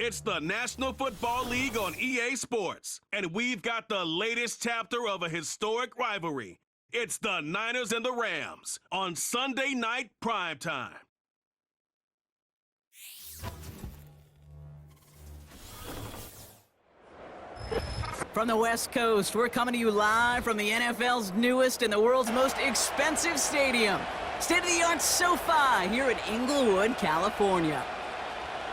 It's the National Football League on EA Sports, and we've got the latest chapter of a historic rivalry. It's the Niners and the Rams on Sunday night primetime. From the West Coast, we're coming to you live from the NFL's newest and the world's most expensive stadium, state-of-the-art SoFi here in Inglewood, California.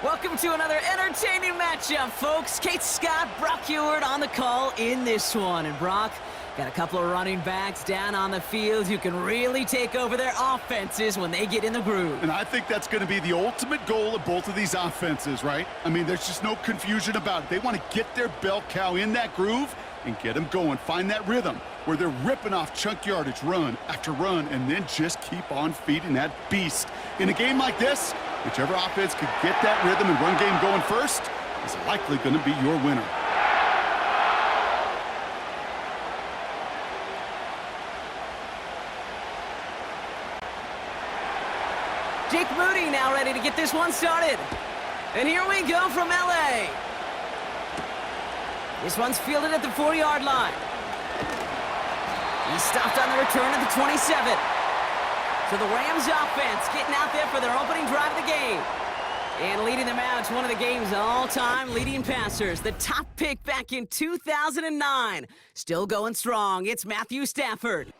Welcome to another entertaining matchup, folks. Kate Scott, Brock Ewart on the call in this one. And Brock, got a couple of running backs down on the field who can really take over their offenses when they get in the groove. And I think that's going to be the ultimate goal of both of these offenses, right? I mean, there's just no confusion about it. They want to get their bell cow in that groove and get them going. Find that rhythm where they're ripping off chunk yardage, run after run, and then just keep on feeding that beast. In a game like this, whichever offense could get that rhythm and run game going first is likely going to be your winner. Jake Moody now ready to get this one started. And here we go from LA. This one's fielded at the 4-yard line. He stopped on the return at the 27. So the Rams offense getting out there for their opening drive of the game. And leading them out to one of the game's all-time leading passers. The top pick back in 2009. Still going strong. It's Matthew Stafford.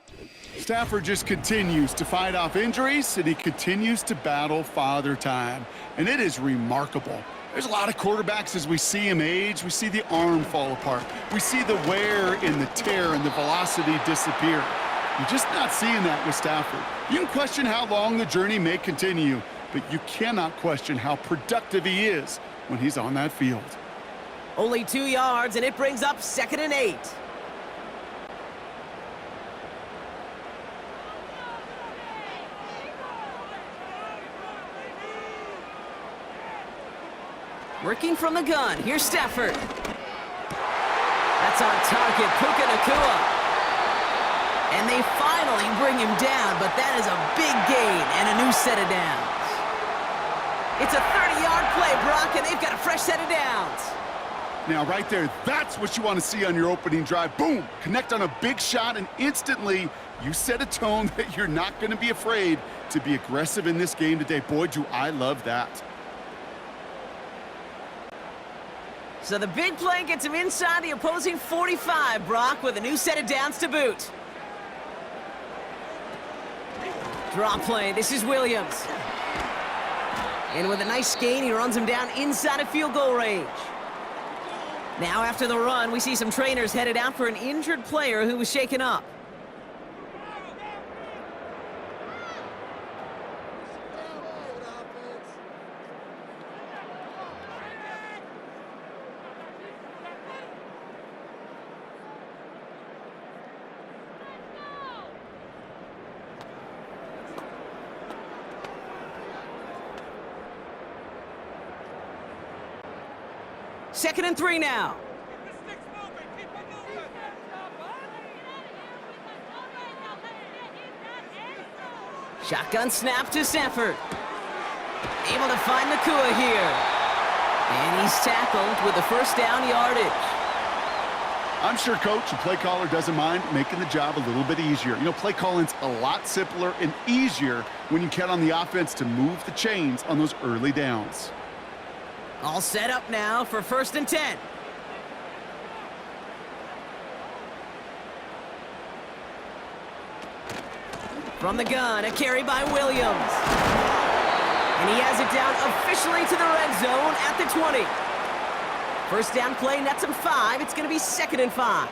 Stafford just continues to fight off injuries, and he continues to battle father time. And it is remarkable. There's a lot of quarterbacks as we see him age. We see the arm fall apart. We see the wear and the tear and the velocity disappear. You're just not seeing that with Stafford. You can question how long the journey may continue, but you cannot question how productive he is when he's on that field. Only 2 yards, and it brings up 2nd and 8. Working from the gun, here's Stafford. That's on target, Puka Nacua. And they finally bring him down, but that is a big gain and a new set of downs. It's a 30-yard play, Brock, and they've got a fresh set of downs. Now, right there, that's what you want to see on your opening drive. Boom! Connect on a big shot, and instantly you set a tone that you're not going to be afraid to be aggressive in this game today. Boy, do I love that. So the big play gets him inside the opposing 45, Brock, with a new set of downs to boot. Draw play, this is Williams. And with a nice gain, he runs him down inside of field goal range. Now after the run, we see some trainers headed out for an injured player who was shaken up. Second and 3 now. Shotgun snap to Stafford. Able to find Nacua here. And he's tackled with the first down yardage. I'm sure coach and play caller doesn't mind making the job a little bit easier. You know, play calling's a lot simpler and easier when you count on the offense to move the chains on those early downs. All set up now for 1st and 10. From the gun, a carry by Williams. And he has it down officially to the red zone at the 20. First down play, nets him 5. It's going to be 2nd and 5.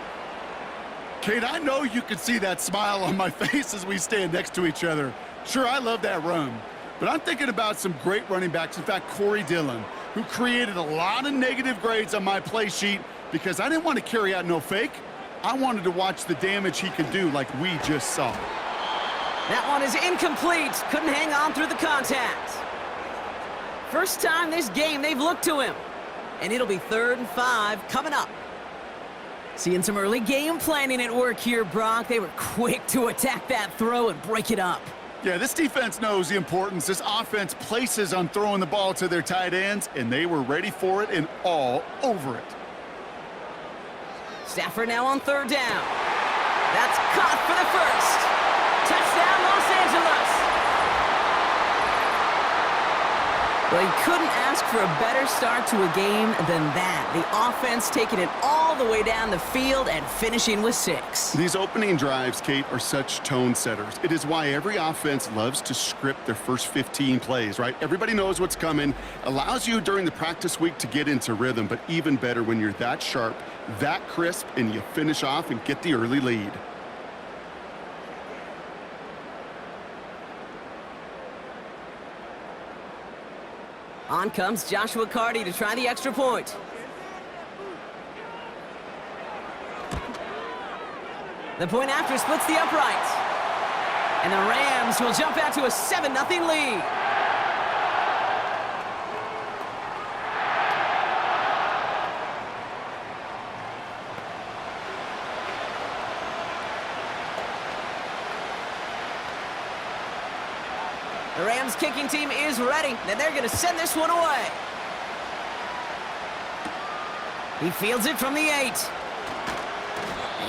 Kate, I know you can see that smile on my face as we stand next to each other. Sure, I love that run. But I'm thinking about some great running backs. In fact, Corey Dillon, who created a lot of negative grades on my play sheet because I didn't want to carry out no fake. I wanted to watch the damage he could do like we just saw. That one is incomplete. Couldn't hang on through the contact. First time this game they've looked to him. And it'll be 3rd and 5 coming up. Seeing some early game planning at work here, Brock. They were quick to attack that throw and break it up. Yeah, this defense knows the importance this offense places on throwing the ball to their tight ends, and they were ready for it and all over it. Stafford now on third down. That's caught for the first. Touchdown, Los Angeles. Well, you couldn't ask for a better start to a game than that. The offense taking it all the way down the field and finishing with 6. These opening drives, Kate, are such tone setters. It is why every offense loves to script their first 15 plays, right? Everybody knows what's coming. Allows you during the practice week to get into rhythm, but even better when you're that sharp, that crisp, and you finish off and get the early lead. On comes Joshua Carty to try the extra point. The point after splits the uprights. And the Rams will jump out to a 7-0 lead. The Rams kicking team is ready, and they're going to send this one away. He fields it from the 8.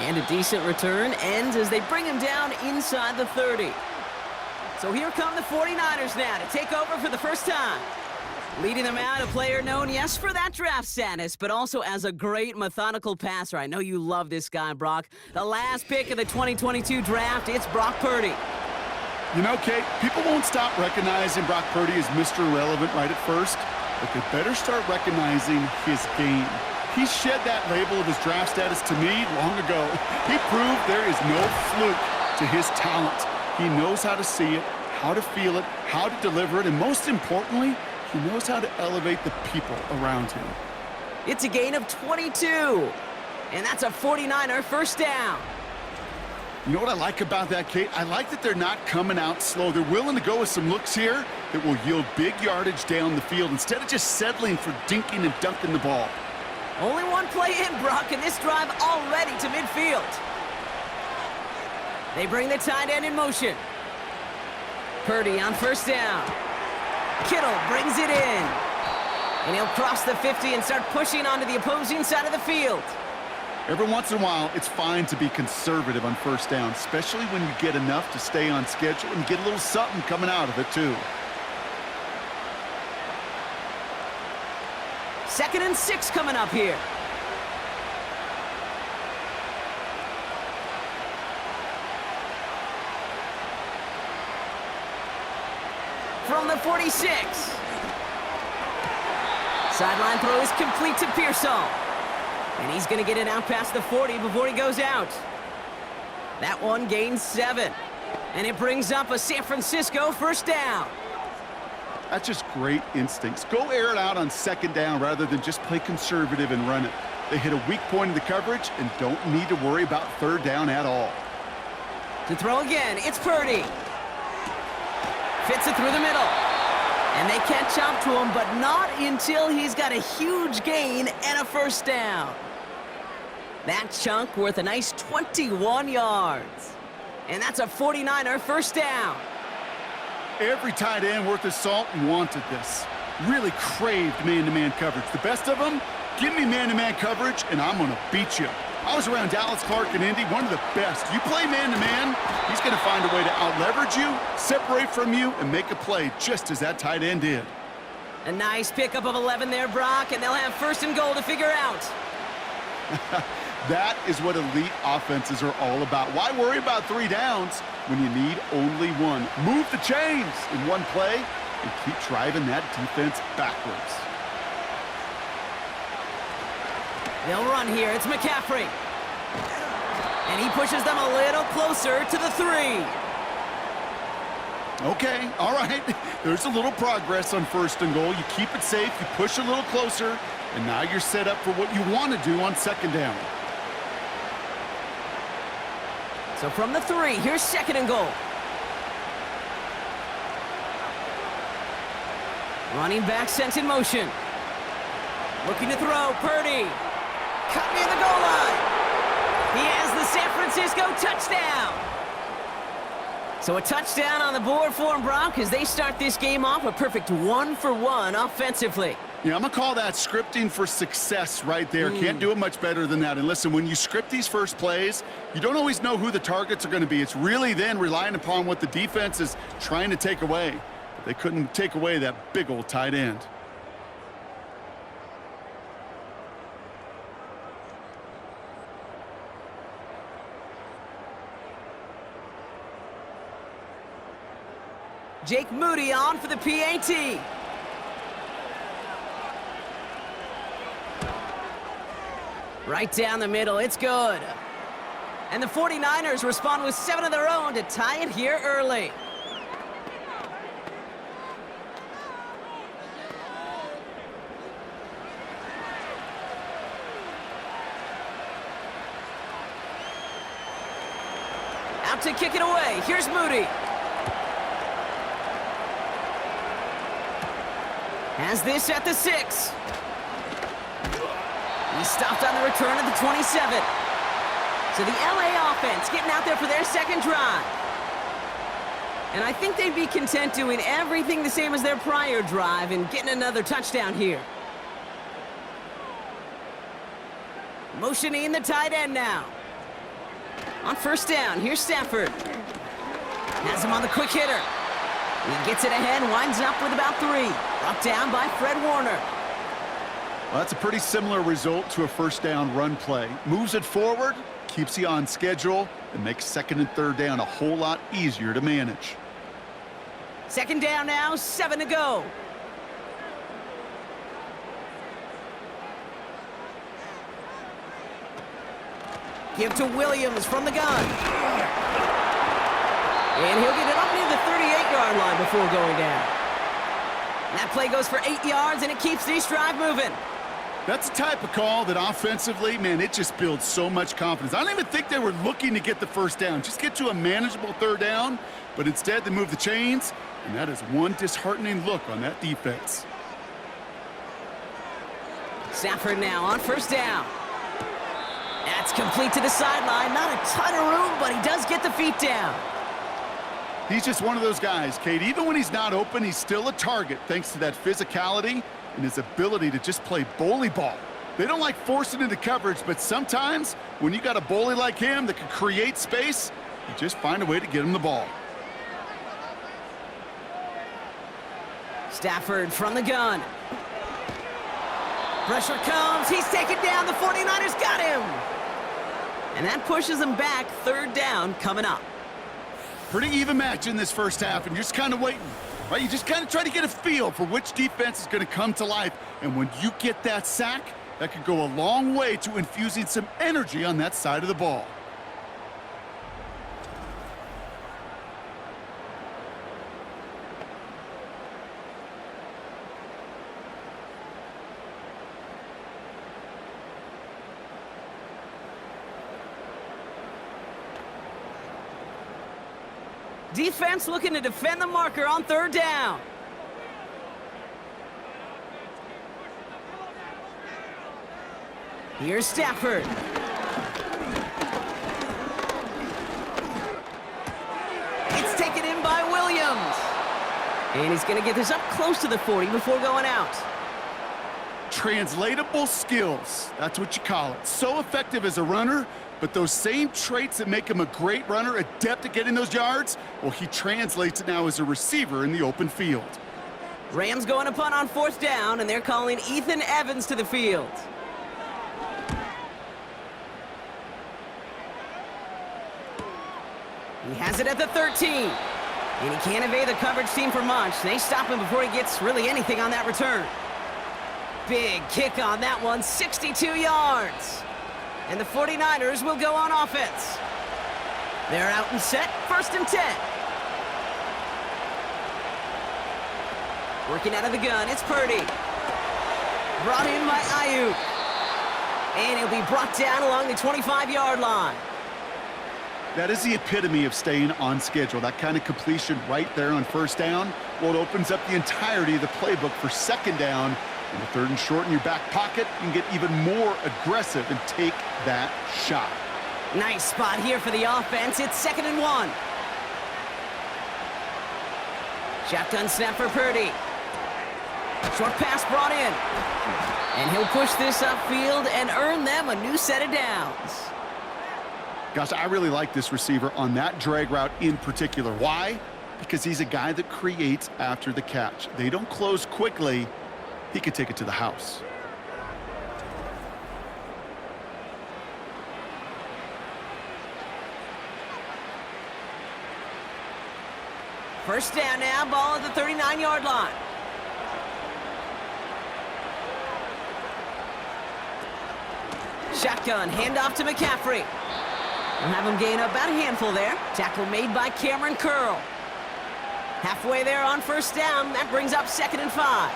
And a decent return ends as they bring him down inside the 30. So here come the 49ers now to take over for the first time. Leading them out, a player known, yes, for that draft status, but also as a great methodical passer. I know you love this guy, Brock. The last pick of the 2022 draft, it's Brock Purdy. You know, Kate, people won't stop recognizing Brock Purdy as Mr. Irrelevant right at first, but they better start recognizing his game. He shed that label of his draft status to me long ago. He proved there is no fluke to his talent. He knows how to see it, how to feel it, how to deliver it, and most importantly, he knows how to elevate the people around him. It's a gain of 22, and that's a 49er first down. You know what I like about that, Kate? I like that they're not coming out slow. They're willing to go with some looks here that will yield big yardage down the field instead of just settling for dinking and dunking the ball. Only one play in, Brock, and this drive already to midfield. They bring the tight end in motion. Purdy on first down. Kittle brings it in. And he'll cross the 50 and start pushing onto the opposing side of the field. Every once in a while, it's fine to be conservative on first down, especially when you get enough to stay on schedule and get a little something coming out of it, too. 2nd and 6 coming up here. From the 46. Sideline throw is complete to Pearsall. And he's going to get it out past the 40 before he goes out. That one gains 7. And it brings up a San Francisco first down. That's just great instincts. Go air it out on 2nd down rather than just play conservative and run it. They hit a weak point in the coverage and don't need to worry about 3rd down at all. To throw again, it's Purdy. Fits it through the middle. And they catch up to him, but not until he's got a huge gain and a first down. That chunk worth a nice 21 yards. And that's a 49er first down. Every tight end worth his salt wanted this. Really craved man-to-man coverage. The best of them, give me man-to-man coverage, and I'm going to beat you. I was around Dallas Clark and Indy, one of the best. You play man-to-man, he's going to find a way to out-leverage you, separate from you, and make a play just as that tight end did. A nice pickup of 11 there, Brock, and they'll have 1st and goal to figure out. That is what elite offenses are all about. Why worry about 3 downs when you need only 1? Move the chains in one play and keep driving that defense backwards. They'll run here. It's McCaffrey. And he pushes them a little closer to the 3. Okay, all right. There's a little progress on 1st and goal. You keep it safe, you push a little closer, and now you're set up for what you want to do on 2nd down. So from the 3, here's 2nd and goal. Running back sent in motion. Looking to throw, Purdy. Cut near the goal line. He has the San Francisco touchdown. So a touchdown on the board for them, Brock, as they start this game off a perfect 1-for-1 offensively. Yeah, I'm going to call that scripting for success right there. Can't do it much better than that. And listen, when you script these first plays, you don't always know who the targets are going to be. It's really then relying upon what the defense is trying to take away. But they couldn't take away that big old tight end. Jake Moody on for the PAT. Right down the middle, it's good. And the 49ers respond with 7 of their own to tie it here early. Out to kick it away, here's Moody. Has this at the 6. He stopped on the return at the 27. So the LA offense getting out there for their second drive. And I think they'd be content doing everything the same as their prior drive and getting another touchdown here. Motioning the tight end now. On first down, here's Stafford. Has him on the quick hitter. He gets it ahead, winds up with about 3. Brought down by Fred Warner. Well, that's a pretty similar result to a first down run play. Moves it forward, keeps you on schedule, and makes second and third down a whole lot easier to manage. Second down now, 7 to go. Give to Williams from the gun. And he'll get it up near the 38-yard line before going down. That play goes for 8 yards, and it keeps this drive moving. That's the type of call that offensively, man, it just builds so much confidence. I don't even think they were looking to get the first down. Just get to a manageable third down, but instead they move the chains, and that is one disheartening look on that defense. Stafford now on first down. That's complete to the sideline. Not a ton of room, but he does get the feet down. He's just one of those guys, Kate. Even when he's not open, he's still a target thanks to that physicality and his ability to just play bully ball. They don't like forcing into coverage, but sometimes when you got a bully like him that can create space, you just find a way to get him the ball. Stafford from the gun. Pressure comes. He's taken down. The 49ers got him. And that pushes him back. Third down coming up. Pretty even match in this first half, and you're just kind of waiting, right? You just kind of try to get a feel for which defense is going to come to life. And when you get that sack, that could go a long way to infusing some energy on that side of the ball. Defense looking to defend the marker on third down. Here's Stafford. It's taken in by Williams. And he's going to get this up close to the 40 before going out. Translatable skills, that's what you call it. So effective as a runner, but those same traits that make him a great runner, adept at getting those yards, well, he translates it now as a receiver in the open field. Rams going to punt on fourth down, and they're calling Ethan Evans to the field. He has it at the 13. And he can't evade the coverage team for much. They stop him before he gets really anything on that return. Big kick on that one, 62 yards. And the 49ers will go on offense. They're out and set, first and 10. Working out of the gun, it's Purdy. Brought in by Ayuk. And he'll be brought down along the 25-yard line. That is the epitome of staying on schedule. That kind of completion right there on first down. Well, it opens up the entirety of the playbook for second down. And the third and short in your back pocket, you can get even more aggressive and take that shot. Nice spot here for the offense. It's 2nd and 1. Shotgun snap for Purdy. Short pass brought in. And he'll push this upfield and earn them a new set of downs. Gosh, I really like this receiver on that drag route in particular. Why? Because he's a guy that creates after the catch. They don't close quickly. He could take it to the house. First down now, ball at the 39-yard line. Shotgun, handoff to McCaffrey. We'll have him gain about a handful there. Tackle made by Cameron Curl. Halfway there on first down. That brings up 2nd and 5.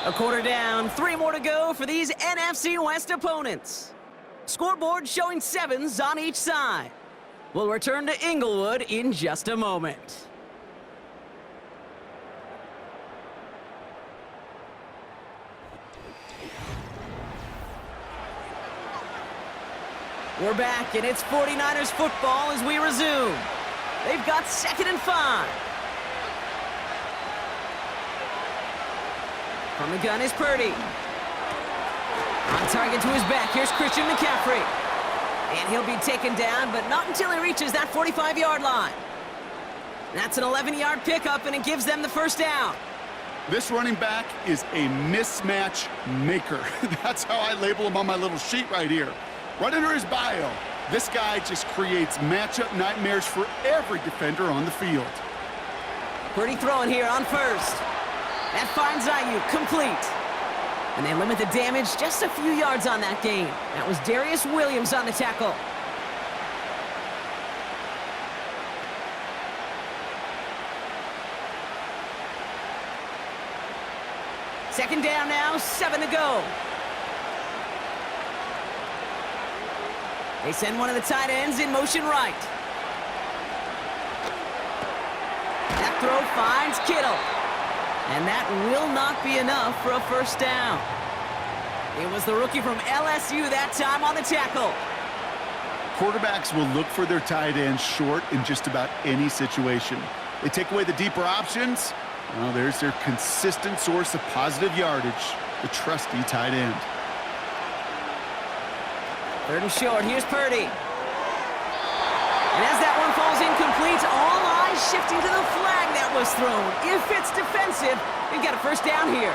A quarter down, 3 more to go for these NFC West opponents. Scoreboard showing 7s on each side. We'll return to Inglewood in just a moment. We're back, and it's 49ers football as we resume. They've got 2nd and 5. From the gun is Purdy. On target to his back, here's Christian McCaffrey. And he'll be taken down, but not until he reaches that 45-yard line. That's an 11-yard pickup, and it gives them the first down. This running back is a mismatch maker. That's how I label him on my little sheet right here. Right under his bio, this guy just creates matchup nightmares for every defender on the field. Purdy throwing here on first. That finds Ayuk complete. And they limit the damage just a few yards on that gain. That was Darius Williams on the tackle. Second down now, 7 to go. They send one of the tight ends in motion right. That throw finds Kittle. And that will not be enough for a first down. It was the rookie from LSU that time on the tackle. Quarterbacks will look for their tight ends short in just about any situation. They take away the deeper options. Well, there's their consistent source of positive yardage, the trusty tight end. 3rd and short, here's Purdy. And as that one falls incomplete, all eyes shifting to the flag that was thrown. If it's defensive, they've got a first down here.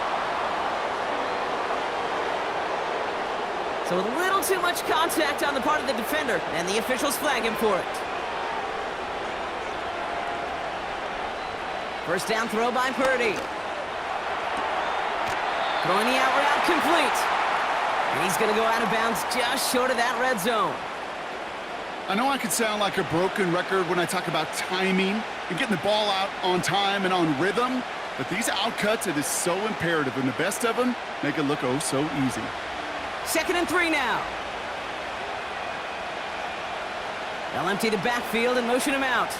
So a little too much contact on the part of the defender, and the officials flag him for it. First down throw by Purdy. Throwing the out route complete. And he's going to go out of bounds just short of that red zone. I know I can sound like a broken record when I talk about timing and getting the ball out on time and on rhythm, but these outcuts, it is so imperative, and the best of them make it look oh so easy. 2nd and 3 now. They'll empty the backfield and motion him out.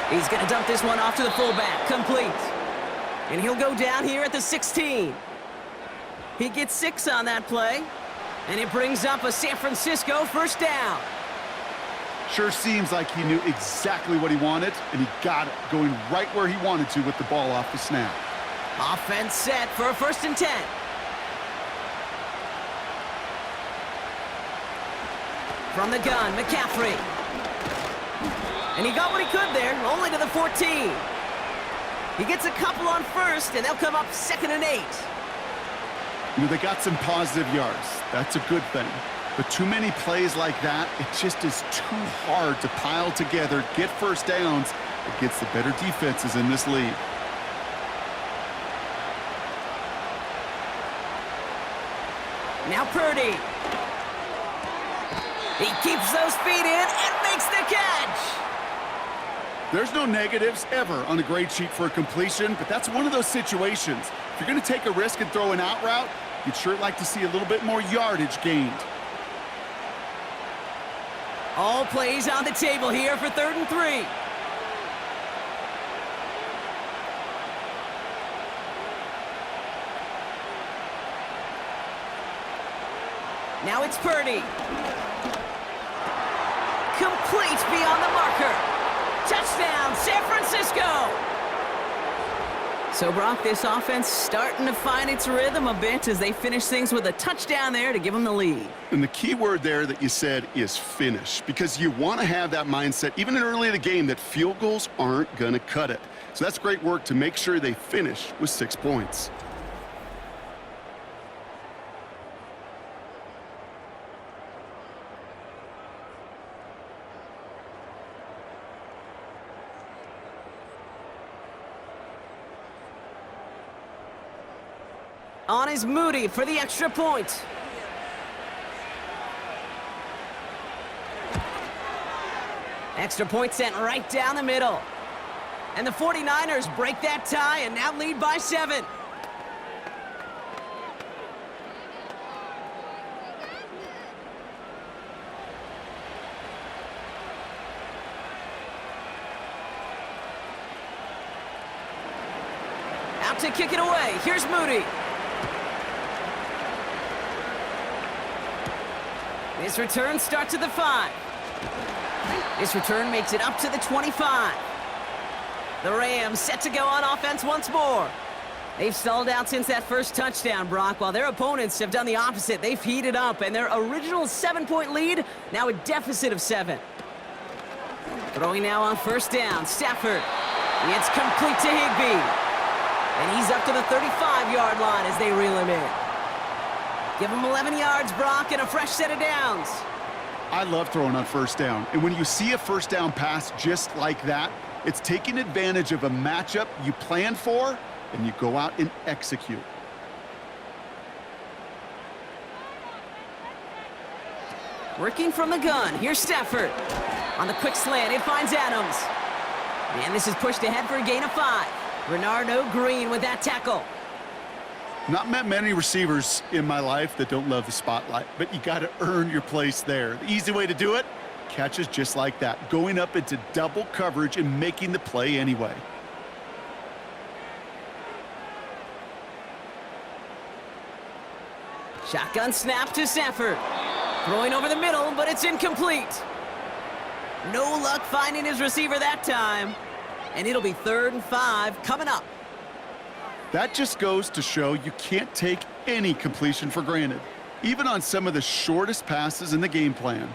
He's going to dump this one off to the fullback, complete. And he'll go down here at the 16. He gets 6 on that play. And it brings up a San Francisco first down. Sure seems like he knew exactly what he wanted, and he got it, going right where he wanted to with the ball off the snap. Offense set for a 1st and 10. From the gun, McCaffrey. And he got what he could there, only to the 14. He gets a couple on first, and they'll come up 2nd and 8. You know, they got some positive yards. That's a good thing. But too many plays like that, it just is too hard to pile together, get first downs against the better defenses in this league. Now Purdy. He keeps those feet in and makes the catch. There's no negatives ever on a grade sheet for a completion, but that's one of those situations. If you're going to take a risk and throw an out route, you'd sure like to see a little bit more yardage gained. All plays on the table here for 3rd and 3. Now it's Purdy. Complete complete beyond the marker. Touchdown, San Francisco! So, Brock, this offense starting to find its rhythm a bit as they finish things with a touchdown there to give them the lead. And the key word there that you said is finish, because you want to have that mindset, even early in the game, that field goals aren't going to cut it. So that's great work to make sure they finish with 6 points. On is Moody for the extra point. Extra point sent right down the middle. And the 49ers break that tie and now lead by 7. Out to kick it away. Here's Moody. This return starts at the 5. This return makes it up to the 25. The Rams set to go on offense once more. They've stalled out since that first touchdown, Brock, while their opponents have done the opposite. They've heated up, and their original 7-point lead, now a deficit of 7. Throwing now on first down, Stafford. It's complete to Higbee. And he's up to the 35-yard line as they reel him in. Give him 11 yards, Brock, and a fresh set of downs. I love throwing on first down. And when you see a first down pass just like that, it's taking advantage of a matchup you plan for, and you go out and execute. Working from the gun, here's Stafford. On the quick slant, it finds Adams. And this is pushed ahead for a gain of 5. Bernardo Green with that tackle. Not met many receivers in my life that don't love the spotlight, but you got to earn your place there. The easy way to do it, catches just like that, going up into double coverage and making the play anyway. Shotgun snap to Stafford. Throwing over the middle, but it's incomplete. No luck finding his receiver that time. And it'll be 3rd and 5 coming up. That just goes to show you can't take any completion for granted, even on some of the shortest passes in the game plan.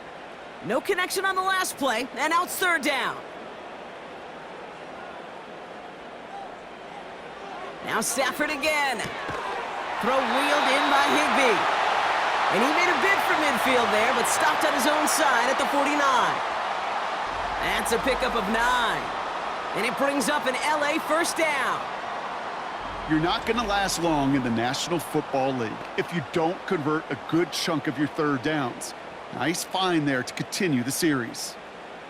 No connection on the last play, and now it's 3rd down. Now Stafford again. Throw wheeled in by Higbee. And he made a bid for midfield there, but stopped on his own side at the 49. That's a pickup of 9. And it brings up an LA first down. You're not going to last long in the National Football League if you don't convert a good chunk of your 3rd downs. Nice find there to continue the series.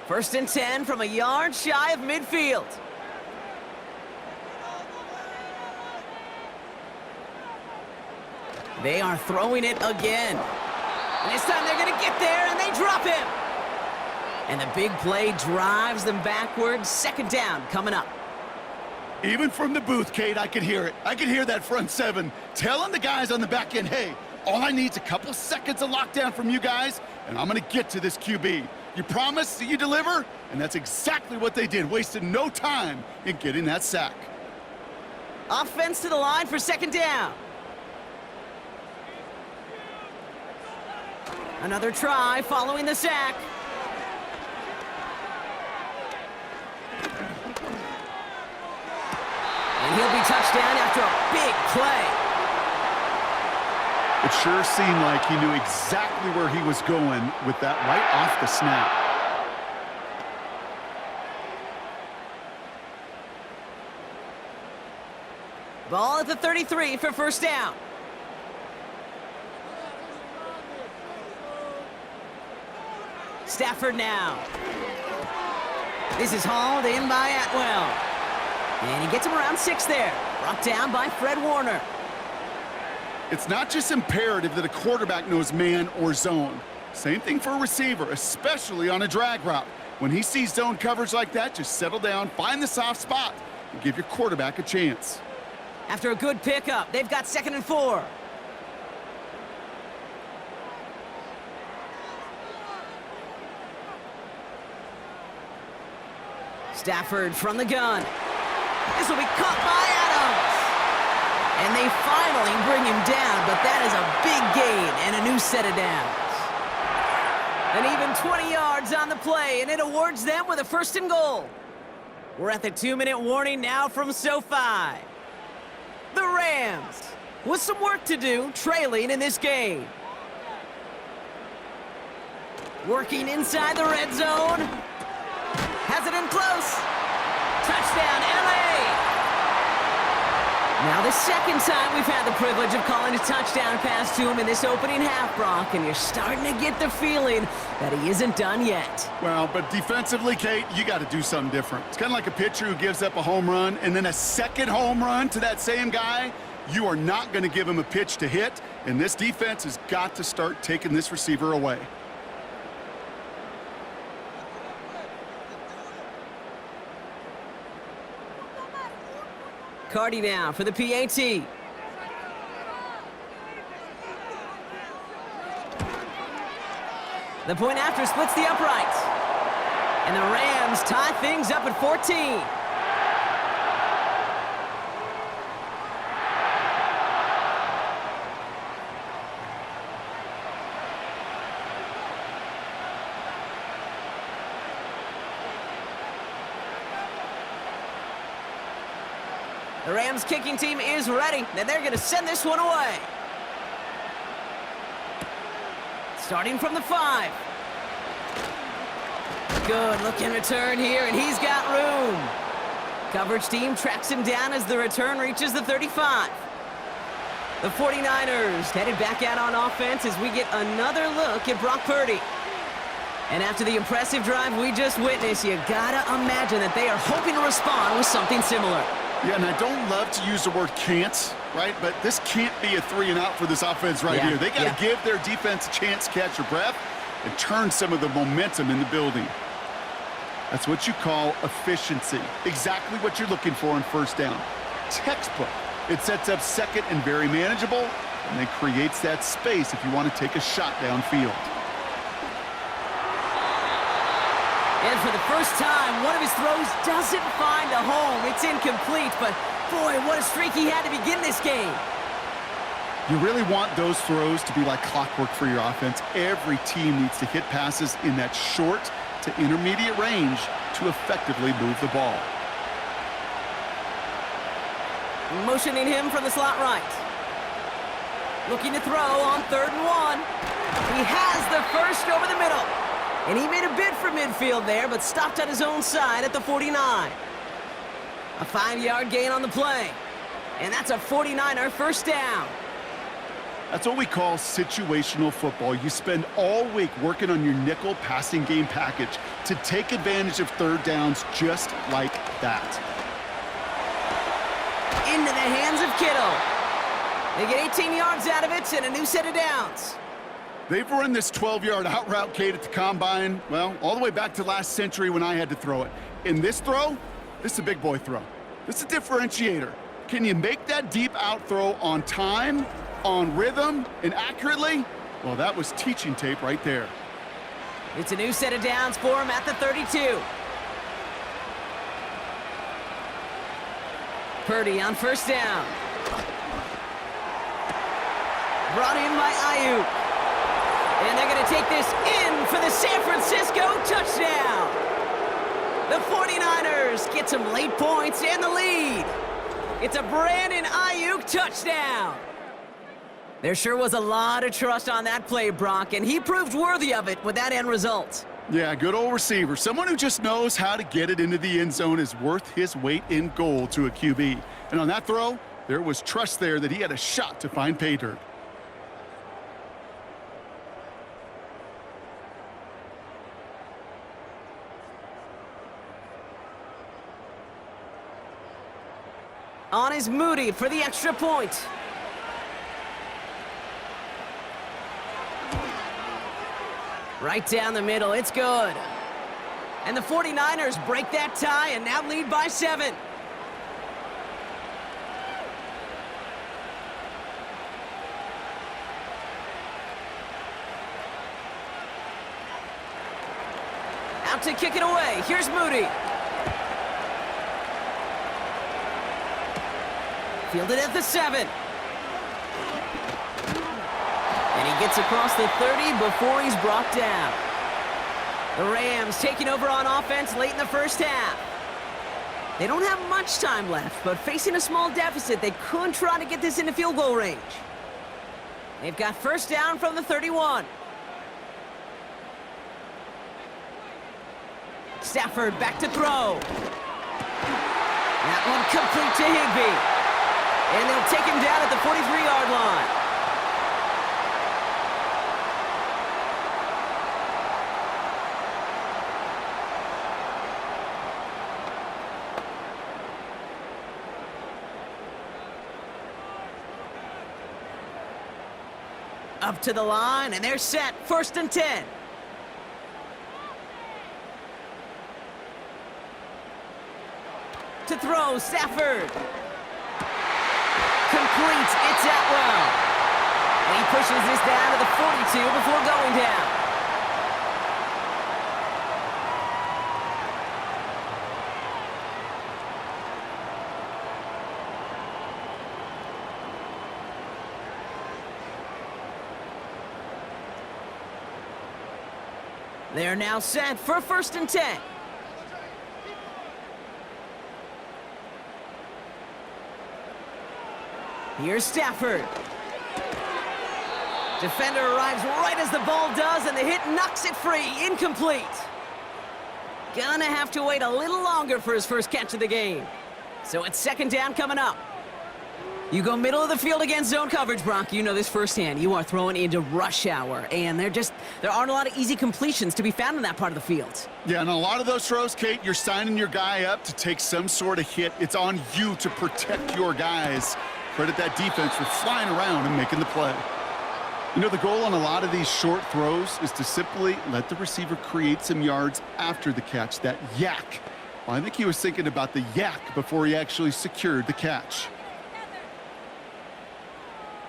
1st and 10 from a yard shy of midfield. They are throwing it again. And this time they're going to get there, and they drop him. And the big play drives them backwards. 2nd down coming up. Even from the booth, Kate, I could hear it. I could hear that front 7 telling the guys on the back end, hey, all I need is a couple seconds of lockdown from you guys, and I'm going to get to this QB. You promise that you deliver? And that's exactly what they did, wasted no time in getting that sack. Offense to the line for 2nd down. Another try following the sack. And he'll be touchdown after a big play. It sure seemed like he knew exactly where he was going with that right off the snap. Ball at the 33 for 1st down. Stafford now. This is hauled in by Atwell. And he gets him around 6 there. Brought down by Fred Warner. It's not just imperative that a quarterback knows man or zone. Same thing for a receiver, especially on a drag route. When he sees zone coverage like that, just settle down, find the soft spot, and give your quarterback a chance. After a good pickup, they've got 2nd and 4. Stafford from the gun. This will be caught by Adams. And they finally bring him down, but that is a big gain and a new set of downs. And even 20 yards on the play, and it awards them with a 1st and goal. We're at the 2-minute warning now from SoFi. The Rams, with some work to do, trailing in this game. Working inside the red zone. Has it in close. Touchdown, LA! Now the second time we've had the privilege of calling a touchdown pass to him in this opening half, Brock, and you're starting to get the feeling that he isn't done yet. Well, but defensively, Kate, you got to do something different. It's kind of like a pitcher who gives up a home run and then a second home run to that same guy. You are not going to give him a pitch to hit, and this defense has got to start taking this receiver away. Cardi now for the PAT. The point after splits the uprights. And the Rams tie things up at 14. The Rams kicking team is ready, and they're going to send this one away. Starting from the 5. Good looking return here, and he's got room. Coverage team tracks him down as the return reaches the 35. The 49ers headed back out on offense as we get another look at Brock Purdy. And after the impressive drive we just witnessed, you gotta imagine that they are hoping to respond with something similar. Yeah, and I don't love to use the word can't, right? But this can't be a 3-and-out for this offense right here. They got to give their defense a chance to catch their breath and turn some of the momentum in the building. That's what you call efficiency. Exactly what you're looking for on 1st down. Textbook. It sets up 2nd and very manageable, and then creates that space if you want to take a shot downfield. And for the first time, one of his throws doesn't find a home. It's incomplete, but boy, what a streak he had to begin this game. You really want those throws to be like clockwork for your offense. Every team needs to hit passes in that short to intermediate range to effectively move the ball. Motioning him from the slot right. Looking to throw on 3rd and 1. He has the first over the middle. And he made a bid for midfield there, but stopped on his own side at the 49. A 5-yard gain on the play. And that's a 49er 1st down. That's what we call situational football. You spend all week working on your nickel passing game package to take advantage of 3rd downs just like that. Into the hands of Kittle. They get 18 yards out of it and a new set of downs. They've run this 12-yard out route, Kate, at the combine, well, all the way back to last century when I had to throw it. In this throw, this is a big boy throw. This is a differentiator. Can you make that deep out throw on time, on rhythm, and accurately? Well, that was teaching tape right there. It's a new set of downs for him at the 32. Purdy on 1st down. Brought in by Ayuk. And they're going to take this in for the San Francisco touchdown. The 49ers get some late points and the lead. It's a Brandon Ayuk touchdown. There sure was a lot of trust on that play, Brock, and he proved worthy of it with that end result. Yeah, good old receiver. Someone who just knows how to get it into the end zone is worth his weight in gold to a QB. And on that throw, there was trust there that he had a shot to find pay dirt. On is Moody for the extra point. Right down the middle, it's good. And the 49ers break that tie and now lead by 7. Out to kick it away. Here's Moody. Fielded at the 7. And he gets across the 30 before he's brought down. The Rams taking over on offense late in the first half. They don't have much time left, but facing a small deficit, they could try to get this into field goal range. They've got first down from the 31. Stafford back to throw. That one complete to Higbee. And they'll take him down at the 43-yard line. Up to the line, and they're set. First and 10. To throw, Stafford. Complete, it's Atwell. And he pushes this down to the 42 before going down. They are now set for first and 10. Here's Stafford. Defender arrives right as the ball does, and the hit knocks it free. Incomplete. Gonna have to wait a little longer for his first catch of the game. So it's second down coming up. You go middle of the field against zone coverage, Brock. You know this firsthand. You are throwing into rush hour, and there aren't a lot of easy completions to be found in that part of the field. Yeah, and a lot of those throws, Kate, you're signing your guy up to take some sort of hit. It's on you to protect your guys. Credit that defense for flying around and making the play. You know, the goal on a lot of these short throws is to simply let the receiver create some yards after the catch, that yak. Well, I think he was thinking about the yak before he actually secured the catch.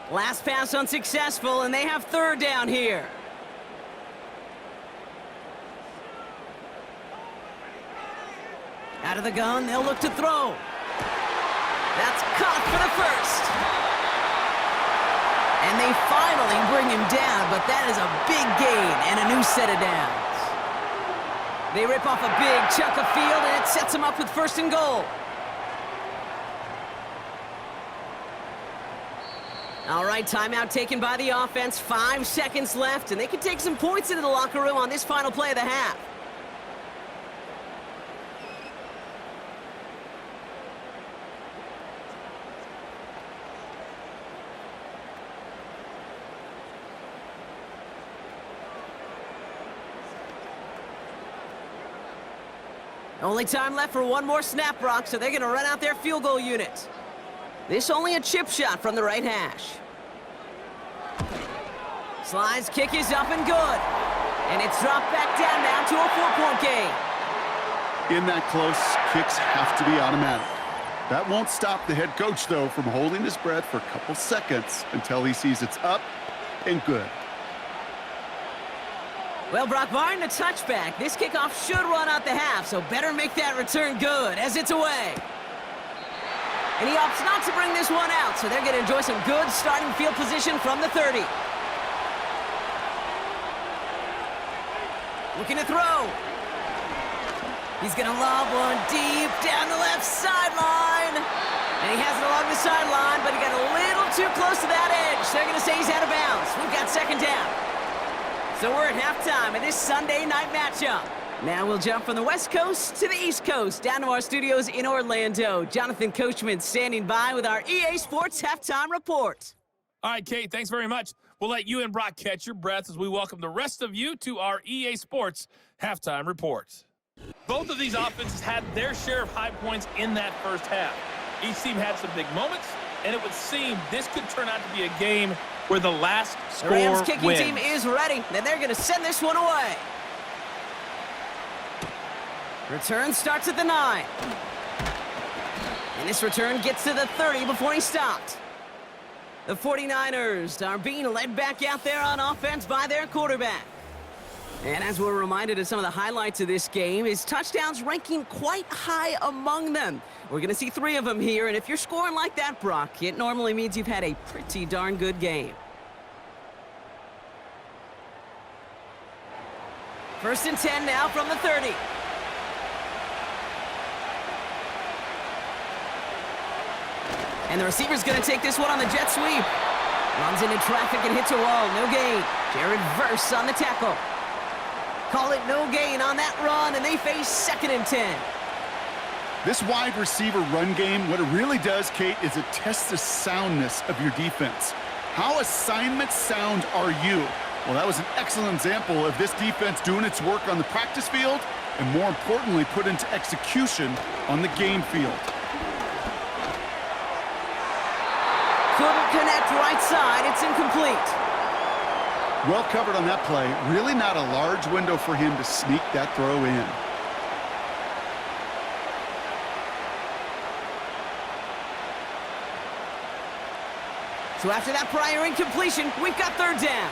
Last pass unsuccessful, and they have third down here. Out of the gun, they'll look to throw. That's caught for the first. And they finally bring him down, but that is a big gain and a new set of downs. They rip off a big chunk of field, and it sets them up with first and goal. All right, timeout taken by the offense. 5 seconds left, and they can take some points into the locker room on this final play of the half. Only time left for one more snap, Brock, so they're going to run out their field goal unit. This only a chip shot from the right hash. Slide's kick is up and good. And it's dropped back down now to a 4-point game. In that close, kicks have to be automatic. That won't stop the head coach, though, from holding his breath for a couple seconds until he sees it's up and good. Well, Brock, barring the touchback, this kickoff should run out the half, so better make that return good as it's away. And he opts not to bring this one out, so they're going to enjoy some good starting field position from the 30. Looking to throw. He's going to lob one deep down the left sideline. And he has it along the sideline, but he got a little too close to that edge. So they're going to say he's out of bounds. We've got second down. So we're at halftime of this Sunday night matchup. Now we'll jump from the West Coast to the East Coast, down to our studios in Orlando. Jonathan Coachman standing by with our EA Sports Halftime Report. All right, Kate, thanks very much. We'll let you and Brock catch your breath as we welcome the rest of you to our EA Sports Halftime Report. Both of these offenses had their share of high points in that first half. Each team had some big moments, and it would seem this could turn out to be a game where the last score wins. The Rams kicking team is ready, and they're going to send this one away. Return starts at the 9. And this return gets to the 30 before he stopped. The 49ers are being led back out there on offense by their quarterback. And as we're reminded of some of the highlights of this game, his touchdowns ranking quite high among them. We're going to see 3 of them here, and if you're scoring like that, Brock, it normally means you've had a pretty darn good game. First and 10 now from the 30. And the receiver's going to take this one on the jet sweep. Runs into traffic and hits a wall. No gain. Jared Verse on the tackle. Call it no gain on that run, and they face 2nd and 10. This wide receiver run game, what it really does, Kate, is it tests the soundness of your defense. How assignment sound are you? Well, that was an excellent example of this defense doing its work on the practice field and, more importantly, put into execution on the game field. Couldn't connect right side. It's incomplete. Well covered on that play. Really not a large window for him to sneak that throw in. So after that prior incompletion, we've got 3rd down.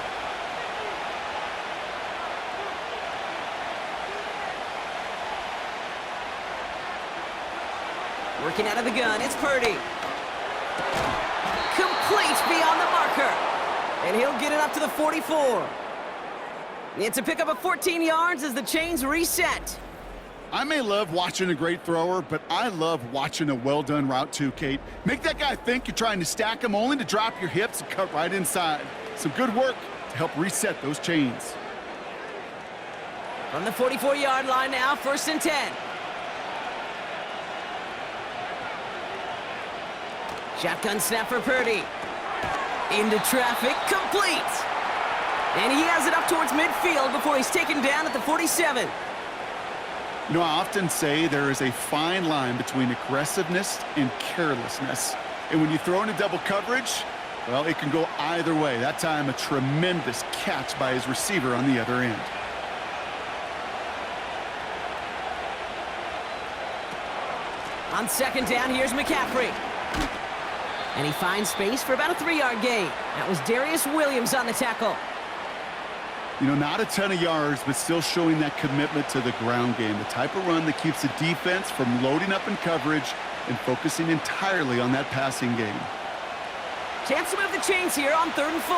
Working out of the gun, it's Purdy. Complete beyond the marker. And he'll get it up to the 44. It's a pickup of 14 yards as the chains reset. I may love watching a great thrower, but I love watching a well-done route too, Kate. Make that guy think you're trying to stack him only to drop your hips and cut right inside. Some good work to help reset those chains. From the 44-yard line now, 1st and 10. Shotgun snap for Purdy. Into traffic, complete. And he has it up towards midfield before he's taken down at the 47. You know, I often say there is a fine line between aggressiveness and carelessness. And when you throw into double coverage, well, it can go either way. That time, a tremendous catch by his receiver on the other end. On 2nd down, here's McCaffrey. And he finds space for about a 3-yard gain. That was Darius Williams on the tackle. You know, not a ton of yards, but still showing that commitment to the ground game. The type of run that keeps the defense from loading up in coverage and focusing entirely on that passing game. Chance to move the chains here on 3rd and 4.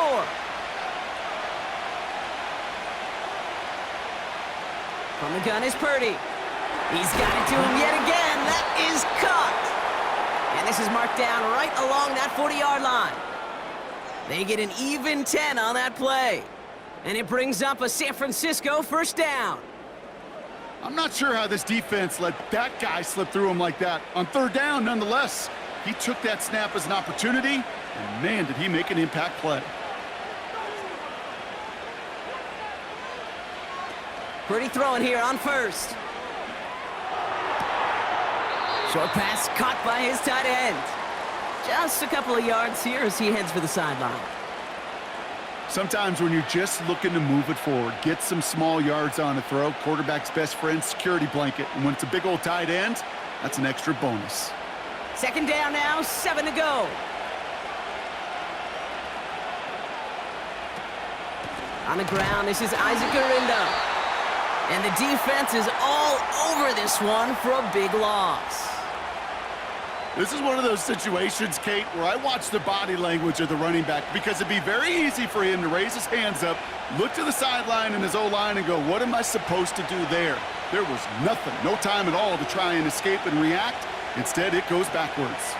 From the gun is Purdy. He's got it to him yet again. That is caught. And this is marked down right along that 40-yard line. They get an even 10 on that play. And it brings up a San Francisco 1st down. I'm not sure how this defense let that guy slip through him like that. On 3rd down, nonetheless, he took that snap as an opportunity, and man, did he make an impact play. Purdy throwing here on 1st. Short pass caught by his tight end. Just a couple of yards here as he heads for the sideline. Sometimes when you're just looking to move it forward, get some small yards on a throw, quarterback's best friend, security blanket. And when it's a big old tight end, that's an extra bonus. 2nd down now, 7 to go. On the ground, this is Isaac Arindo. And the defense is all over this one for a big loss. This is one of those situations, Kate, where I watch the body language of the running back because it'd be very easy for him to raise his hands up, look to the sideline and his O-line and go, what am I supposed to do there? There was nothing, no time at all to try and escape and react. Instead, it goes backwards.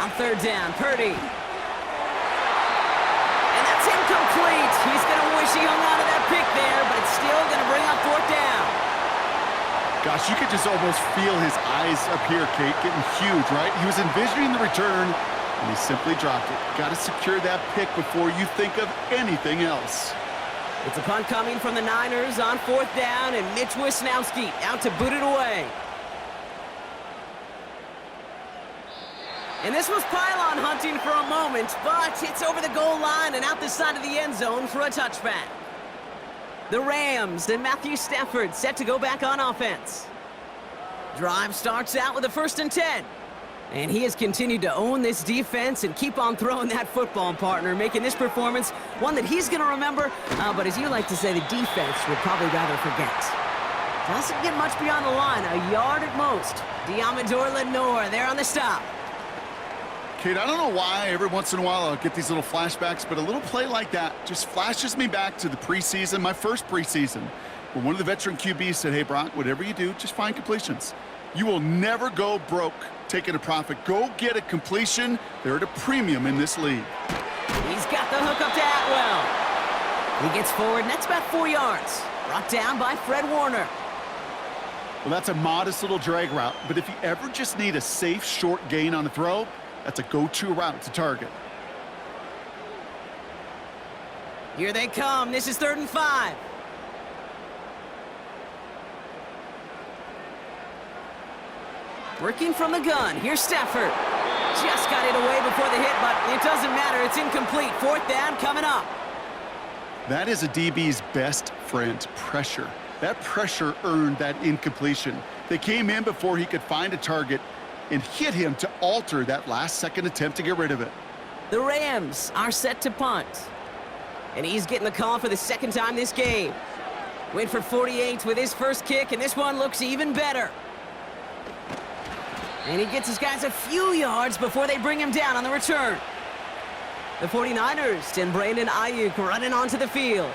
On 3rd down, Purdy. And that's incomplete. He's going to wish he hung on to that pick there, but it's still going to bring up 4th down. Gosh, you could just almost feel his eyes up here, Kate, getting huge, right? He was envisioning the return, and he simply dropped it. Got to secure that pick before you think of anything else. It's a punt coming from the Niners on 4th down, and Mitch Wisnowski out to boot it away. And this was pylon hunting for a moment, but it's over the goal line and out the side of the end zone for a touchback. The Rams and Matthew Stafford set to go back on offense. Drive starts out with a 1st and 10. And he has continued to own this defense and keep on throwing that football, partner, making this performance one that he's going to remember, but as you like to say, the defense would probably rather forget. Doesn't get much beyond the line, a yard at most. Diamador Lenore there on the stop. Kate, I don't know why every once in a while I'll get these little flashbacks, but a little play like that just flashes me back to the preseason, my first preseason, where one of the veteran QBs said, hey, Brock, whatever you do, just find completions. You will never go broke taking a profit. Go get a completion. They're at a premium in this league. He's got the hook up to Atwell. He gets forward, and that's about 4 yards. Brought down by Fred Warner. Well, that's a modest little drag route, but if you ever just need a safe, short gain on the throw, that's a go-to route to target. Here they come. This is 3rd and 5. Working from the gun. Here's Stafford. Just got it away before the hit, but it doesn't matter. It's incomplete. 4th down coming up. That is a DB's best friend, pressure. That pressure earned that incompletion. They came in before he could find a target and hit him to alter that last-second attempt to get rid of it. The Rams are set to punt. And he's getting the call for the 2nd time this game. Went for 48 with his first kick, and this one looks even better. And he gets his guys a few yards before they bring him down on the return. The 49ers send Brandon Ayuk running onto the field.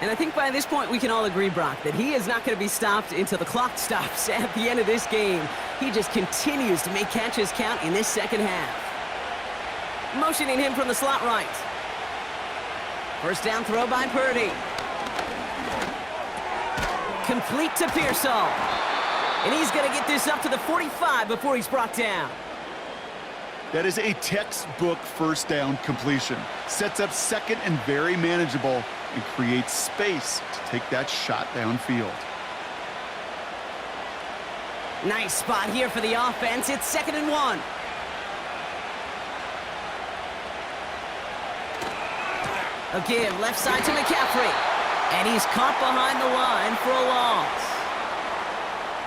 And I think by this point we can all agree, Brock, that he is not going to be stopped until the clock stops at the end of this game. He just continues to make catches count in this 2nd half. Motioning him from the slot right. First down throw by Purdy. Complete to Pearsall. And he's going to get this up to the 45 before he's brought down. That is a textbook first down completion. Sets up 2nd and very manageable and creates space to take that shot downfield. Nice spot here for the offense. It's 2nd and 1. A give left side to McCaffrey. And he's caught behind the line for a loss.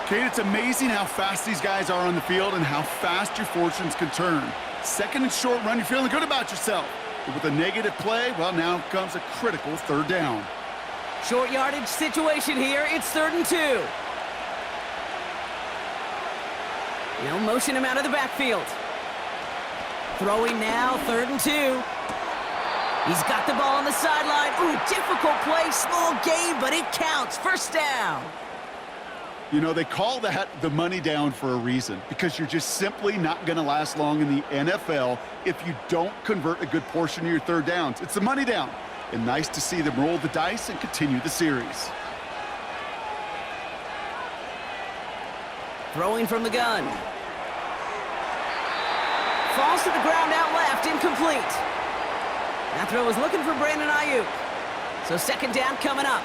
Kate, it's amazing how fast these guys are on the field and how fast your fortunes can turn. 2nd and short run, you're feeling good about yourself. But with a negative play, well, now comes a critical 3rd down. Short yardage situation here. It's 3rd and 2. They'll motion him out of the backfield. Throwing now, 3rd and 2. He's got the ball on the sideline. Ooh, difficult play, small gain, but it counts. First down. You know, they call that the money down for a reason, because you're just simply not going to last long in the NFL if you don't convert a good portion of your 3rd downs. It's the money down. And nice to see them roll the dice and continue the series. Throwing from the gun. Falls to the ground out left, incomplete. That throw was looking for Brandon Ayuk. So 2nd down coming up.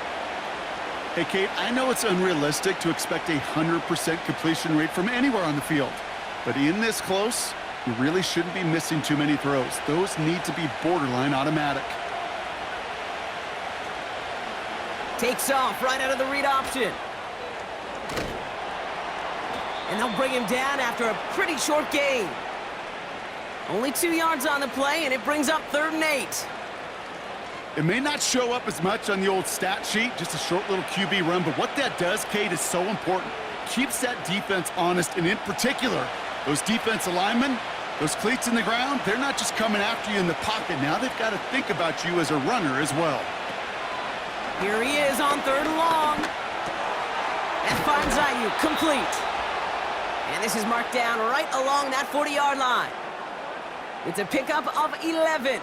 Hey, Kate, I know it's unrealistic to expect a 100% completion rate from anywhere on the field. But in this close, you really shouldn't be missing too many throws. Those need to be borderline automatic. Takes off right out of the read option. And they'll bring him down after a pretty short gain. Only 2 yards on the play, and it brings up 3rd and 8. It may not show up as much on the old stat sheet, just a short little QB run, but what that does, Kate, is so important. Keeps that defense honest, and in particular, those defensive linemen, those cleats in the ground, they're not just coming after you in the pocket. Now they've got to think about you as a runner as well. Here he is on 3rd and long. That finds Ayuk, complete. And this is marked down right along that 40-yard line. It's a pickup of 11.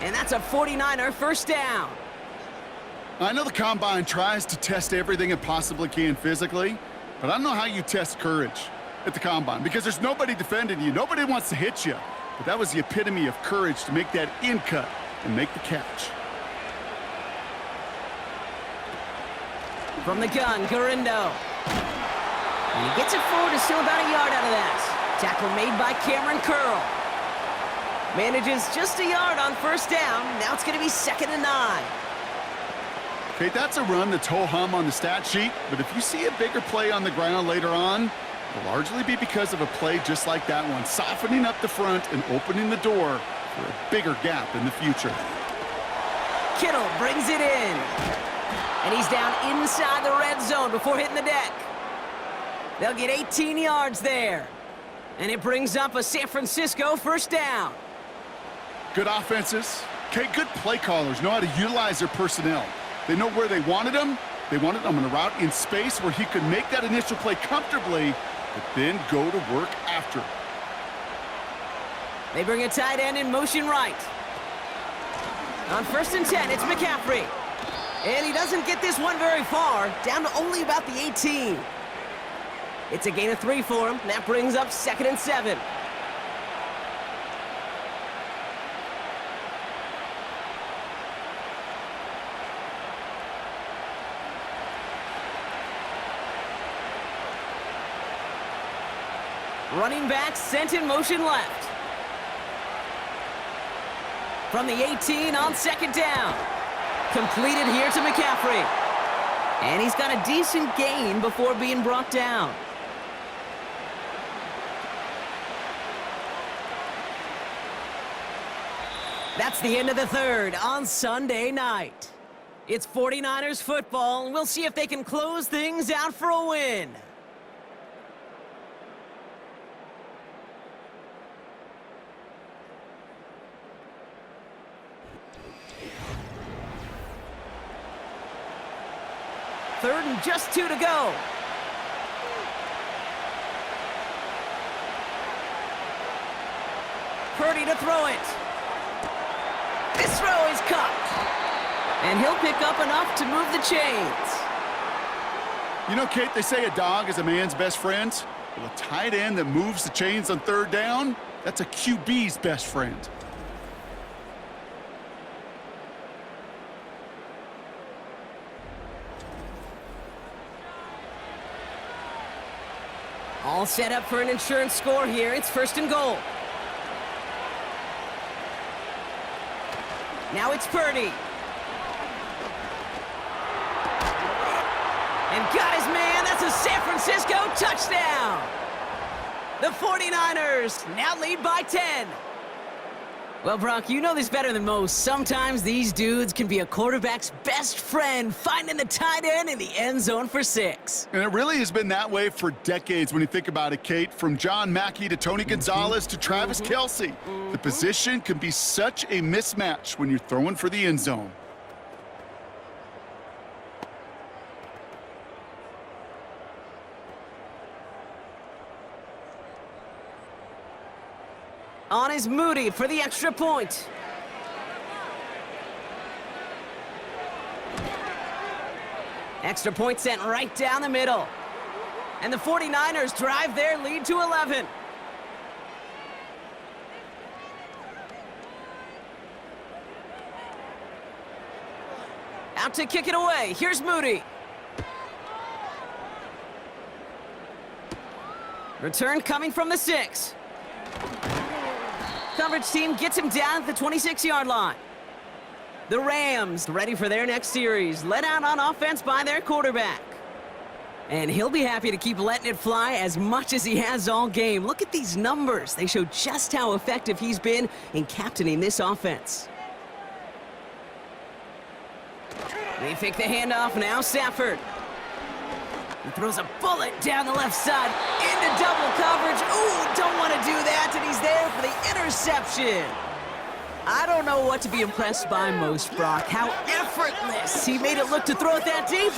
And that's a 49er first down. I know the Combine tries to test everything it possibly can physically, but I don't know how you test courage at the Combine, because there's nobody defending you. Nobody wants to hit you. But that was the epitome of courage to make that in cut and make the catch. From the gun, Garindo. And he gets it forward to still about a yard out of that. Tackle made by Cameron Curl. Manages just a yard on first down. Now it's going to be 2nd and 9. Okay, that's a run that's ho-hum on the stat sheet, but if you see a bigger play on the ground later on, will largely be because of a play just like that one, softening up the front and opening the door for a bigger gap in the future. Kittle brings it in. And he's down inside the red zone before hitting the deck. They'll get 18 yards there. And it brings up a San Francisco first down. Good offenses. Okay, good play callers know how to utilize their personnel. They know where they wanted them. They wanted them on a route in space where he could make that initial play comfortably, but then go to work after. They bring a tight end in motion right. On 1st and 10, it's McCaffrey. And he doesn't get this one very far, down to only about the 18. It's a gain of 3 for him. That brings up 2nd and 7. Running back sent in motion left. From the 18 on 2nd down. Completed here to McCaffrey. And he's got a decent gain before being brought down. That's the end of the 3rd on Sunday night. It's 49ers football, and we'll see if they can close things out for a win. Third and just 2 to go. Purdy to throw it. This throw is caught. And he'll pick up enough to move the chains. You know, Kate, they say a dog is a man's best friend. Well, a tight end that moves the chains on 3rd down, that's a QB's best friend. All set up for an insurance score here. It's 1st and goal. Now it's Purdy. And got his man. That's a San Francisco touchdown. The 49ers now lead by 10. Well, Brock, you know this better than most. Sometimes these dudes can be a quarterback's best friend, finding the tight end in the end zone for 6. And it really has been that way for decades when you think about it, Kate. From John Mackey to Tony Gonzalez to Travis Kelce. The position can be such a mismatch when you're throwing for the end zone. On is Moody for the extra point. Extra point sent right down the middle. And the 49ers drive their lead to 11. Out to kick it away. Here's Moody. Return coming from the 6. Coverage team gets him down at the 26-yard line. The Rams ready for their next series, led out on offense by their quarterback. And he'll be happy to keep letting it fly as much as he has all game. Look at these numbers. They show just how effective he's been in captaining this offense. They fake the handoff, now Stafford. He throws a bullet down the left side into double coverage. Ooh, don't want to do that, and he's there for the interception. I don't know what to be impressed by most, Brock. How effortless he made it look to throw it that deep,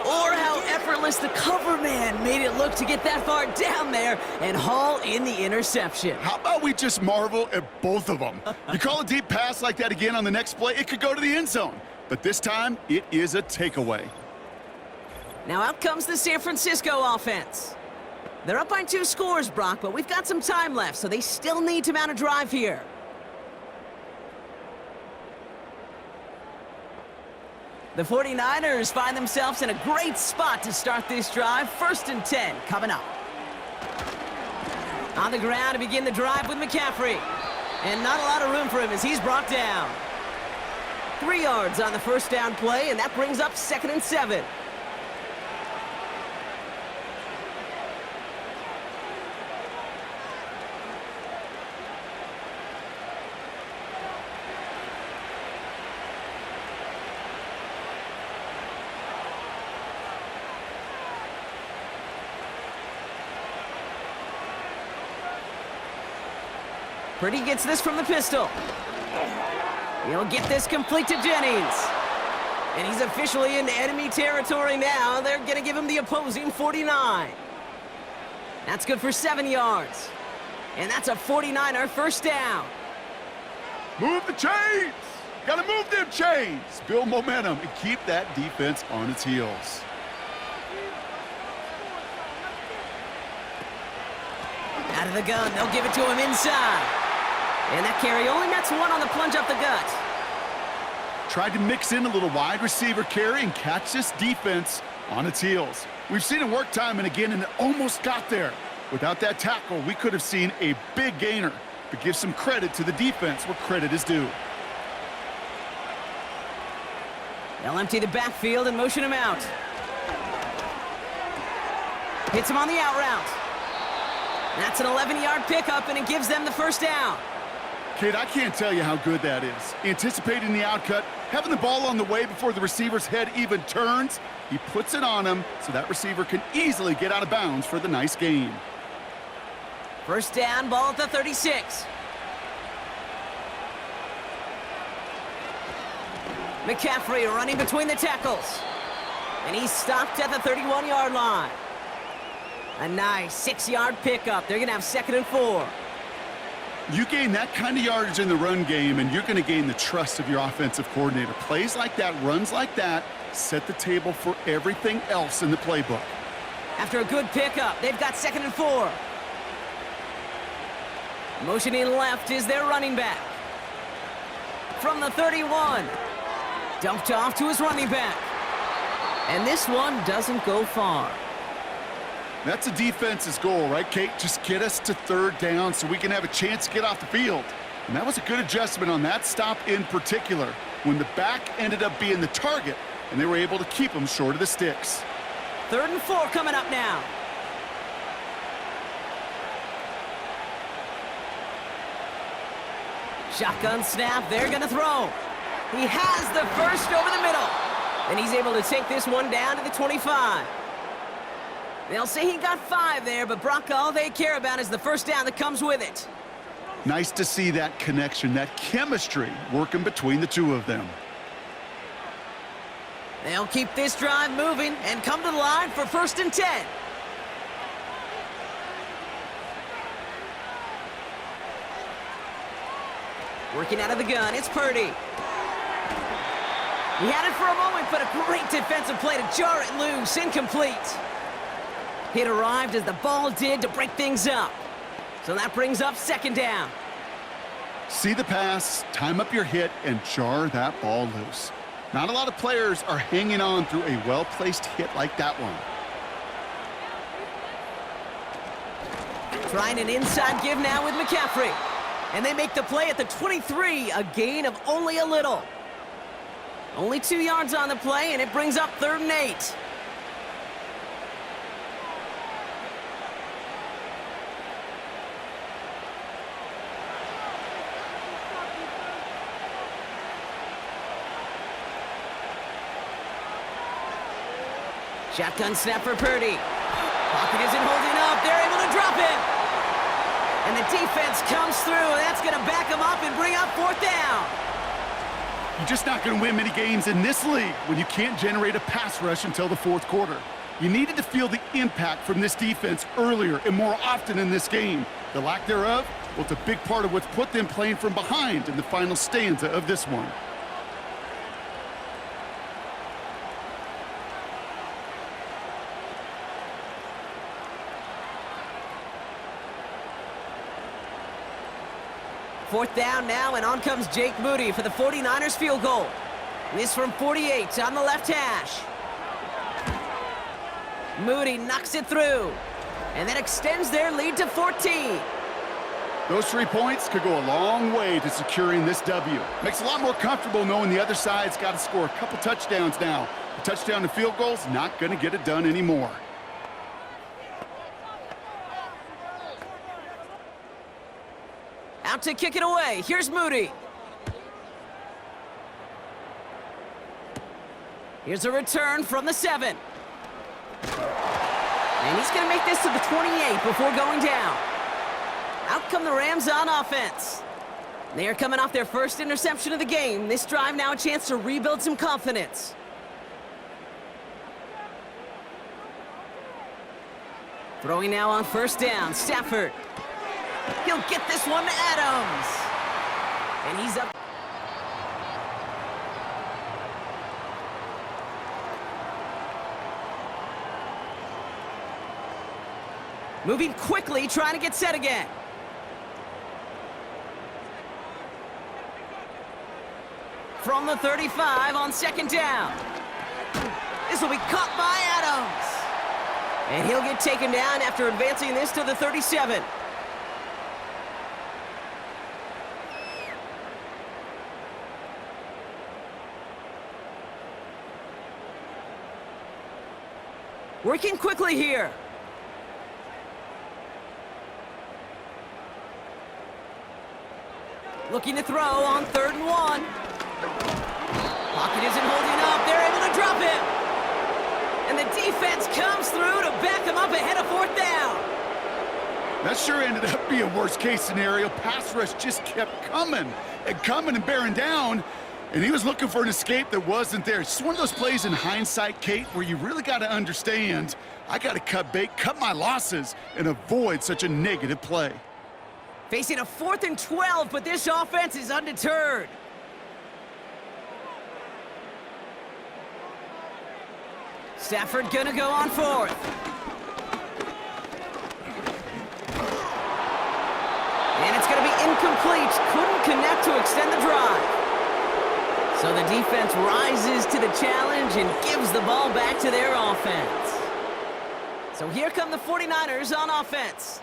or how effortless the cover man made it look to get that far down there and haul in the interception. How about we just marvel at both of them? You call a deep pass like that again on the next play, it could go to the end zone. But this time, it is a takeaway. Now out comes the San Francisco offense. They're up by 2 scores, Brock, but we've got some time left, so they still need to mount a drive here. The 49ers find themselves in a great spot to start this drive. 1st and 10 coming up. On the ground to begin the drive with McCaffrey. And not a lot of room for him as he's brought down. 3 yards on the first down play, and that brings up 2nd and 7. Purdy gets this from the pistol. He'll get this complete to Jennings. And he's officially in enemy territory now. They're going to give him the opposing 49. That's good for 7 yards. And that's a 49er first down. Move the chains! Gotta move them chains! Build momentum and keep that defense on its heels. Out of the gun, they'll give it to him inside. And that carry only nets one on the plunge up the gut. Tried to mix in a little wide receiver carry and catch this defense on its heels. We've seen it work time and again, and it almost got there. Without that tackle, we could have seen a big gainer. But give some credit to the defense where credit is due. They'll empty the backfield and motion him out. Hits him on the out route. That's an 11-yard pickup, and it gives them the first down. Kid, I can't tell you how good that is. Anticipating the outcut, having the ball on the way before the receiver's head even turns, he puts it on him so that receiver can easily get out of bounds for the nice gain. First down, ball at the 36. McCaffrey running between the tackles. And he's stopped at the 31-yard line. A nice 6-yard pickup. They're going to have 2nd and 4. You gain that kind of yardage in the run game, and you're going to gain the trust of your offensive coordinator. Plays like that, runs like that, set the table for everything else in the playbook. After a good pickup, they've got 2nd and 4. Motioning left is their running back. From the 31. Dumped off to his running back. And this one doesn't go far. That's a defense's goal, right, Kate? Just get us to 3rd down so we can have a chance to get off the field. And that was a good adjustment on that stop in particular, when the back ended up being the target, and they were able to keep him short of the sticks. 3rd and 4 coming up now. Shotgun snap, they're going to throw. He has the first over the middle. And he's able to take this one down to the 25. They'll say he got 5 there, but Brock, all they care about is the first down that comes with it. Nice to see that connection, that chemistry working between the two of them. They'll keep this drive moving and come to the line for 1st and 10. Working out of the gun, it's Purdy. He had it for a moment, but a great defensive play to jar it loose, incomplete. It arrived as the ball did to break things up. So that brings up 2nd down. See the pass, time up your hit, and jar that ball loose. Not a lot of players are hanging on through a well-placed hit like that one. Trying an inside give now with McCaffrey. And they make the play at the 23, a gain of only a little. Only 2 yards on the play, and it brings up 3rd and 8. Shotgun snap for Purdy. Pocket isn't holding up. They're able to drop him. And the defense comes through. That's going to back him up and bring up 4th down. You're just not going to win many games in this league when you can't generate a pass rush until the 4th quarter. You needed to feel the impact from this defense earlier and more often in this game. The lack thereof, well, it's a big part of what's put them playing from behind in the final stanza of this one. Fourth down now, and on comes Jake Moody for the 49ers field goal. This from 48 on the left hash. Moody knocks it through, and that extends their lead to 14. Those 3 points could go a long way to securing this W. Makes it a lot more comfortable knowing the other side's got to score a couple touchdowns now. A touchdown to field goal's not going to get it done anymore. Out to kick it away. Here's Moody. Here's a return from the 7. And he's going to make this to the 28 before going down. Out come the Rams on offense. They are coming off their first interception of the game. This drive now a chance to rebuild some confidence. Throwing now on first down, Stafford. He'll get this one to Adams. And he's up. Moving quickly, trying to get set again. From the 35 on second down. This will be caught by Adams. And he'll get taken down after advancing this to the 37. Working quickly here. Looking to throw on 3rd and 1. Pocket isn't holding up. They're able to drop him. And the defense comes through to back him up ahead of 4th down. That sure ended up being worst case scenario. Pass rush just kept coming and bearing down. And he was looking for an escape that wasn't there. It's one of those plays in hindsight, Kate, where you really got to understand, I got to cut bait, cut my losses, and avoid such a negative play. Facing a 4th and 12, but this offense is undeterred. Stafford gonna go on 4th. And it's gonna be incomplete. Couldn't connect to extend the drive. So the defense rises to the challenge and gives the ball back to their offense. So here come the 49ers on offense.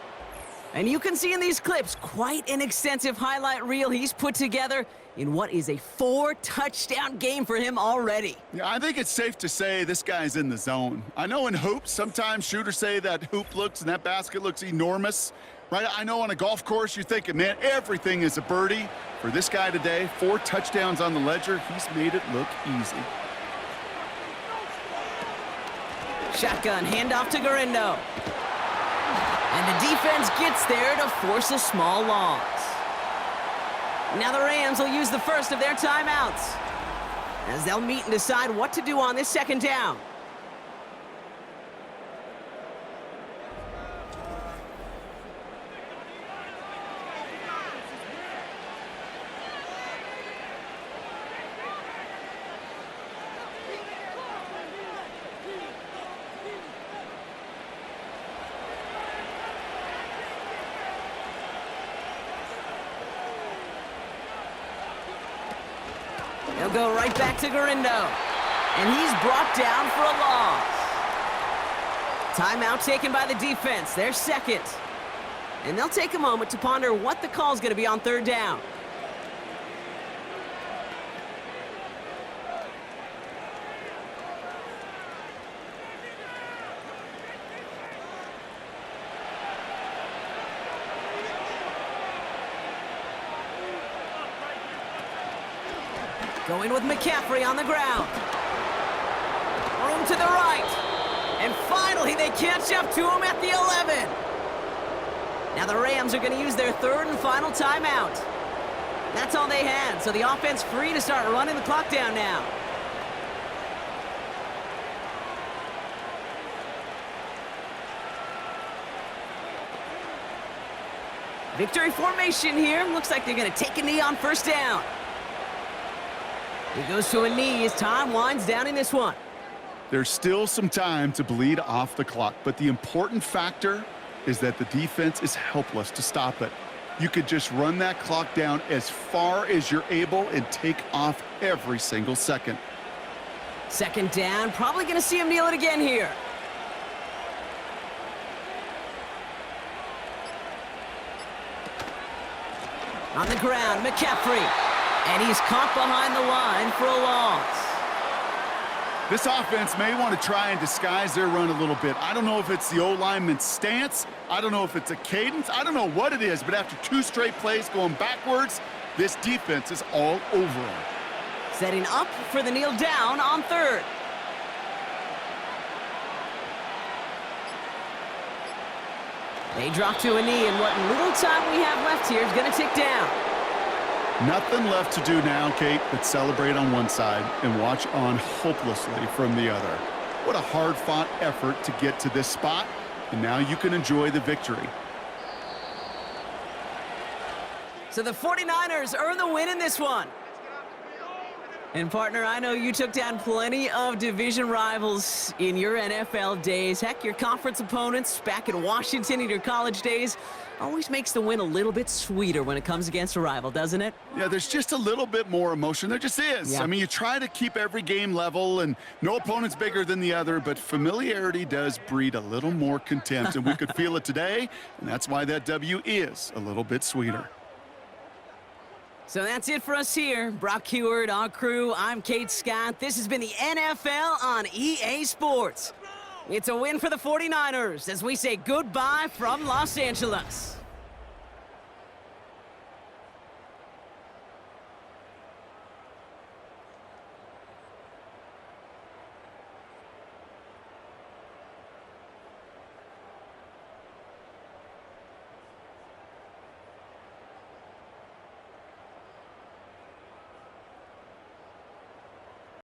And you can see in these clips quite an extensive highlight reel he's put together in what is a 4-touchdown game for him already. Yeah, I think it's safe to say this guy's in the zone. I know in hoops, sometimes shooters say that hoop looks and that basket looks enormous, right? I know on a golf course you're thinking, man, everything is a birdie. For this guy today, 4 touchdowns on the ledger, he's made it look easy. Shotgun handoff to Garindo. And the defense gets there to force a small loss. Now the Rams will use the first of their timeouts as they'll meet and decide what to do on this 2nd down. He'll go right back to Garindo. And he's brought down for a loss. Timeout taken by the defense, their 2nd. And they'll take a moment to ponder what the call's going to be on 3rd down. Going with McCaffrey on the ground. Room to the right. And finally, they catch up to him at the 11. Now the Rams are going to use their 3rd and final timeout. That's all they had, so the offense free to start running the clock down now. Victory formation here. Looks like they're going to take a knee on 1st down. He goes to a knee as time winds down in this one. There's still some time to bleed off the clock, but the important factor is that the defense is helpless to stop it. You could just run that clock down as far as you're able and take off every single second. 2nd down, probably going to see him kneel it again here. On the ground, McCaffrey. And he's caught behind the line for a loss. This offense may want to try and disguise their run a little bit. I don't know if it's the O-lineman's stance. I don't know if it's a cadence. I don't know what it is, but after 2 straight plays going backwards, this defense is all over him. Setting up for the kneel down on 3rd. They drop to a knee, and what little time we have left here is going to tick down. Nothing left to do now, Kate, but celebrate on one side and watch on hopelessly from the other. What a hard-fought effort to get to this spot, and now you can enjoy the victory. So the 49ers earn the win in this one. And partner, I know you took down plenty of division rivals in your NFL days. Heck, your conference opponents back in Washington in your college days always makes the win a little bit sweeter when it comes against a rival, doesn't it? Yeah, there's just a little bit more emotion. There just is. Yeah. I mean, you try to keep every game level, and no opponent's bigger than the other, but familiarity does breed a little more contempt, and we could feel it today, and that's why that W is a little bit sweeter. So that's it for us here. Brock Heward, our crew, I'm Kate Scott. This has been the NFL on EA Sports. It's a win for the 49ers as we say goodbye from Los Angeles.